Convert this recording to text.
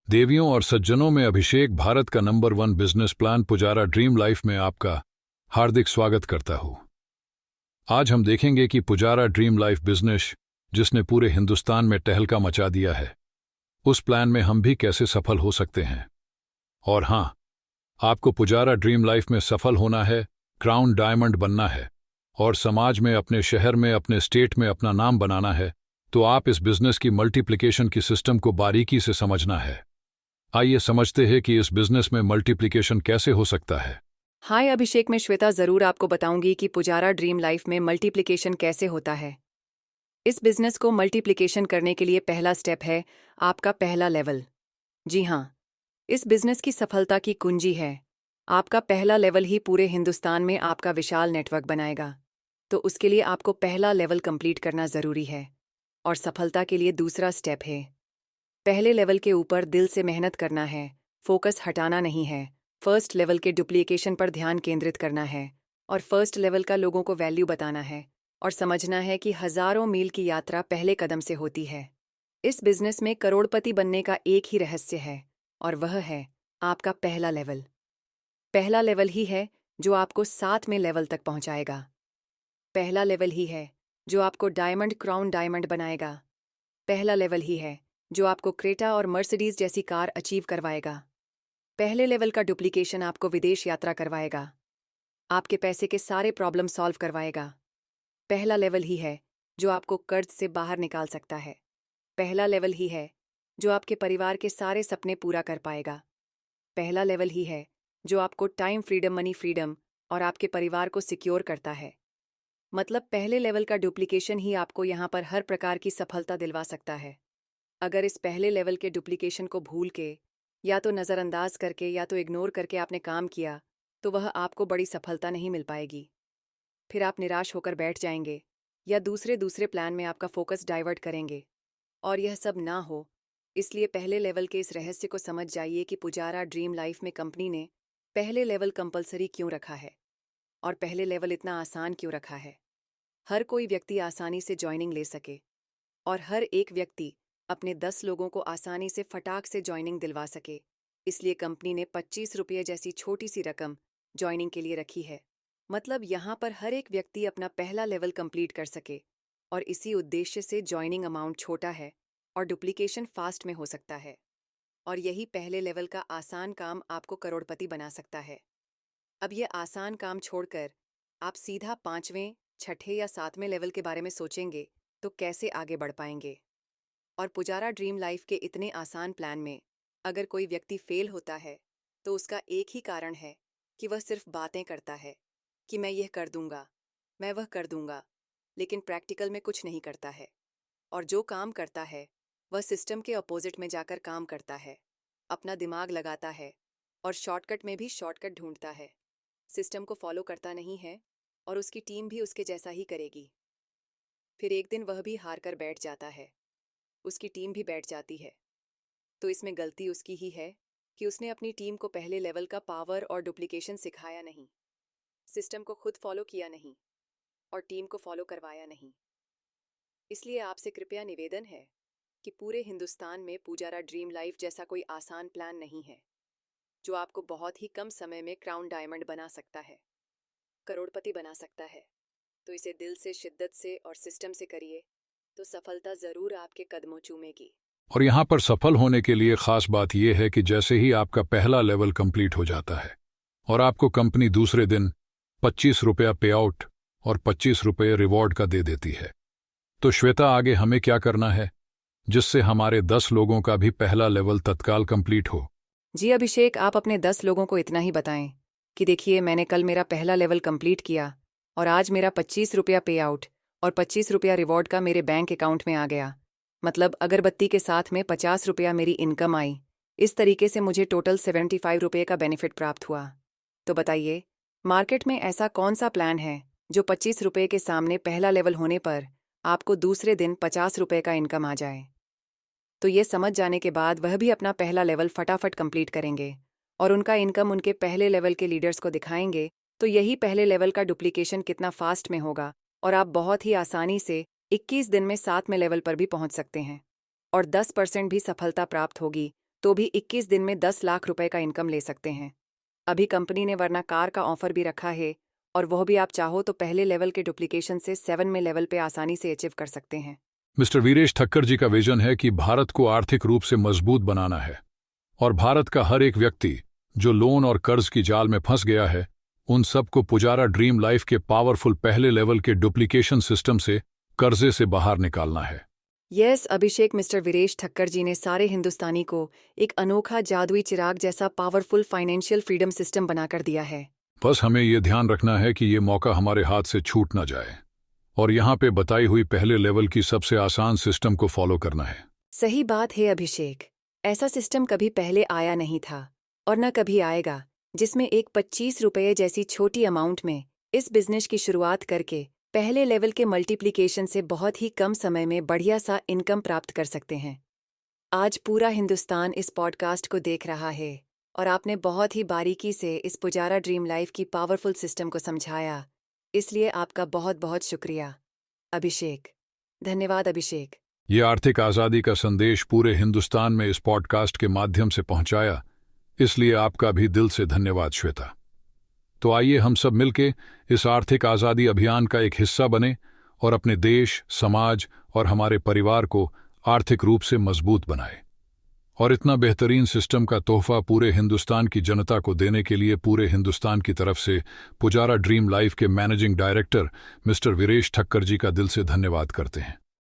देवियों और सज्जनों में अभिषेक भारत का number 1 business plan Pujara dream life में आपका हार्दिक स्वागत करता हूं। आज हम देखेंगे कि पुजारा ड्रीम लाइफ बिजनेस जिसने पूरे हिंदुस्तान में टहलका मचा दिया है, उस प्लान में हम भी कैसे सफल हो सकते हैं। और हां, आपको पुजारा ड्रीम लाइफ में सफल होना है, क्राउन डायमंड बनना है और समाज में, अपने शहर में, अपने स्टेट में अपना नाम बनाना है, तो आप इस बिजनेस की मल्टीप्लिकेशन की सिस्टम को बारीकी से समझना है। आइए समझते हैं कि इस बिजनेस में मल्टीप्लिकेशन कैसे हो सकता है। हाय अभिषेक, मैं श्वेता ज़रूर आपको बताऊंगी कि पुजारा ड्रीम लाइफ में मल्टीप्लिकेशन कैसे होता है। इस बिजनेस को मल्टीप्लिकेशन करने के लिए पहला स्टेप है आपका पहला लेवल। जी हाँ, इस बिजनेस की सफलता की कुंजी है आपका पहला लेवल ही पूरे हिंदुस्तान में आपका विशाल नेटवर्क बनाएगा। तो उसके लिए आपको पहला लेवल कंप्लीट करना ज़रूरी है। और सफलता के लिए दूसरा स्टेप है पहले लेवल के ऊपर दिल से मेहनत करना है, फोकस हटाना नहीं है। फर्स्ट लेवल के डुप्लीकेशन पर ध्यान केंद्रित करना है और फर्स्ट लेवल का लोगों को वैल्यू बताना है और समझना है कि हजारों मील की यात्रा पहले कदम से होती है। इस बिजनेस में करोड़पति बनने का एक ही रहस्य है और वह है आपका पहला लेवल। पहला लेवल ही है जो आपको साथ में लेवल तक पहुंचाएगा। पहला लेवल ही है जो आपको डायमंड क्राउन डायमंड बनाएगा। पहला लेवल ही है जो आपको क्रेटा और मर्सिडीज जैसी कार अचीव करवाएगा। पहले लेवल का डुप्लीकेशन आपको विदेश यात्रा करवाएगा, आपके पैसे के सारे प्रॉब्लम सॉल्व करवाएगा। पहला लेवल ही है जो आपको कर्ज से बाहर निकाल सकता है। पहला लेवल ही है जो आपके परिवार के सारे सपने पूरा कर पाएगा। पहला लेवल ही है जो आपको टाइम फ्रीडम, मनी फ्रीडम और आपके परिवार को सिक्योर करता है। मतलब पहले लेवल का डुप्लीकेशन ही आपको यहाँ पर हर प्रकार की सफलता दिलवा सकता है। अगर इस पहले लेवल के डुप्लीकेशन को भूल के, या तो नज़रअंदाज करके, या तो इग्नोर करके आपने काम किया, तो वह आपको बड़ी सफलता नहीं मिल पाएगी। फिर आप निराश होकर बैठ जाएंगे या दूसरे दूसरे प्लान में आपका फोकस डाइवर्ट करेंगे। और यह सब ना हो, इसलिए पहले लेवल के इस रहस्य को समझ जाइए कि पुजारा ड्रीम लाइफ में कंपनी ने पहले लेवल कंपलसरी क्यों रखा है और पहले लेवल इतना आसान क्यों रखा है। हर कोई व्यक्ति आसानी से ज्वाइनिंग ले सके और हर एक व्यक्ति अपने 10 लोगों को आसानी से फटाक से ज्वाइनिंग दिलवा सके। इसलिए कंपनी ने 25 रुपये जैसी छोटी सी रकम ज्वाइनिंग के लिए रखी है। मतलब यहाँ पर हर एक व्यक्ति अपना पहला लेवल कंप्लीट कर सके और इसी उद्देश्य से ज्वाइनिंग अमाउंट छोटा है और डुप्लीकेशन फास्ट में हो सकता है। और यही पहले लेवल का आसान काम आपको करोड़पति बना सकता है। अब ये आसान काम छोड़कर आप सीधा 5वें, 6ठे या 7वें लेवल के बारे में सोचेंगे तो कैसे आगे बढ़ पाएंगे। और पुजारा ड्रीम लाइफ के इतने आसान प्लान में अगर कोई व्यक्ति फेल होता है तो उसका एक ही कारण है कि वह सिर्फ बातें करता है कि मैं यह कर दूंगा, मैं वह कर दूंगा, लेकिन प्रैक्टिकल में कुछ नहीं करता है। और जो काम करता है वह सिस्टम के अपोजिट में जाकर काम करता है, अपना दिमाग लगाता है और शॉर्टकट में भी शॉर्टकट ढूंढता है। सिस्टम को फॉलो करता नहीं है और उसकी टीम भी उसके जैसा ही करेगी। फिर एक दिन वह भी हार कर बैठ जाता है, उसकी टीम भी बैठ जाती है। तो इसमें गलती उसकी ही है कि उसने अपनी टीम को पहले लेवल का पावर और डुप्लीकेशन सिखाया नहीं, सिस्टम को खुद फॉलो किया नहीं और टीम को फॉलो करवाया नहीं। इसलिए आपसे कृपया निवेदन है कि पूरे हिंदुस्तान में पुजारा ड्रीम लाइफ जैसा कोई आसान प्लान नहीं है जो आपको बहुत ही कम समय में क्राउन डायमंड बना सकता है, करोड़पति बना सकता है। तो इसे दिल से, शिद्दत से और सिस्टम से करिए तो सफलता जरूर आपके कदमों चूमेगी। और यहाँ पर सफल होने के लिए खास बात यह है कि जैसे ही आपका पहला लेवल कंप्लीट हो जाता है और आपको कंपनी दूसरे दिन 25 रुपया पे आउट और 25 रुपये रिवॉर्ड का दे देती है, तो श्वेता आगे हमें क्या करना है जिससे हमारे 10 लोगों का भी पहला लेवल तत्काल कंप्लीट हो। जी अभिषेक, आप अपने 10 लोगों को इतना ही बताएं कि देखिए, मैंने कल मेरा पहला लेवल कंप्लीट किया और आज मेरा 25 रुपया पे आउट और 25 रुपया रिवॉर्ड का मेरे बैंक अकाउंट में आ गया। मतलब अगरबत्ती के साथ में 50 रुपया मेरी इनकम आई। इस तरीके से मुझे टोटल 75 रुपये का बेनिफिट प्राप्त हुआ। तो बताइए, मार्केट में ऐसा कौन सा प्लान है जो 25 रुपये के सामने पहला लेवल होने पर आपको दूसरे दिन 50 रुपये का इनकम आ जाए। तो ये समझ जाने के बाद वह भी अपना पहला लेवल फटाफट कंप्लीट करेंगे और उनका इनकम उनके पहले लेवल के लीडर्स को दिखाएंगे। तो यही पहले लेवल का डुप्लीकेशन कितना फास्ट में होगा और आप बहुत ही आसानी से 21 दिन में 7वें लेवल पर भी पहुंच सकते हैं और 10% भी सफलता प्राप्त होगी तो भी 21 दिन में 10 लाख रुपए का इनकम ले सकते हैं। अभी कंपनी ने वरना कार का ऑफर भी रखा है, और वह भी आप चाहो तो पहले लेवल के डुप्लीकेशन से 7 में लेवल पे आसानी से अचीव कर सकते हैं। मिस्टर वीरेश ठक्कर जी का विजन है कि भारत को आर्थिक रूप से मजबूत बनाना है और भारत का हर एक व्यक्ति जो लोन और कर्ज की जाल में फंस गया है, उन सबको पुजारा ड्रीम लाइफ के पावरफुल पहले लेवल के डुप्लीकेशन सिस्टम से कर्जे से बाहर निकालना है। यस अभिषेक, मिस्टर वीरेश ठक्कर जी ने सारे हिंदुस्तानी को एक अनोखा जादुई चिराग जैसा पावरफुल फाइनेंशियल फ्रीडम सिस्टम बनाकर दिया है। बस हमें ये ध्यान रखना है कि ये मौका हमारे हाथ से छूट ना जाए और यहाँ पे बताई हुई पहले लेवल की सबसे आसान सिस्टम को फॉलो करना है। सही बात है अभिषेक, ऐसा सिस्टम कभी पहले आया नहीं था और न कभी आएगा, जिसमें एक 25 रुपये जैसी छोटी अमाउंट में इस बिजनेस की शुरुआत करके पहले लेवल के मल्टीप्लिकेशन से बहुत ही कम समय में बढ़िया सा इनकम प्राप्त कर सकते हैं। आज पूरा हिंदुस्तान इस पॉडकास्ट को देख रहा है और आपने बहुत ही बारीकी से इस पुजारा ड्रीम लाइफ की पावरफुल सिस्टम को समझाया, इसलिए आपका बहुत बहुत शुक्रिया अभिषेक। धन्यवाद अभिषेक। ये आर्थिक आज़ादी का संदेश पूरे हिंदुस्तान में इस पॉडकास्ट के माध्यम से पहुंचाया, इसलिए आपका भी दिल से धन्यवाद श्वेता। तो आइए हम सब मिलके इस आर्थिक आज़ादी अभियान का एक हिस्सा बने और अपने देश, समाज और हमारे परिवार को आर्थिक रूप से मजबूत बनाए। और इतना बेहतरीन सिस्टम का तोहफा पूरे हिंदुस्तान की जनता को देने के लिए पूरे हिंदुस्तान की तरफ से पुजारा ड्रीम लाइफ के managing director mister Viresh Thakkar ji का दिल से धन्यवाद करते हैं।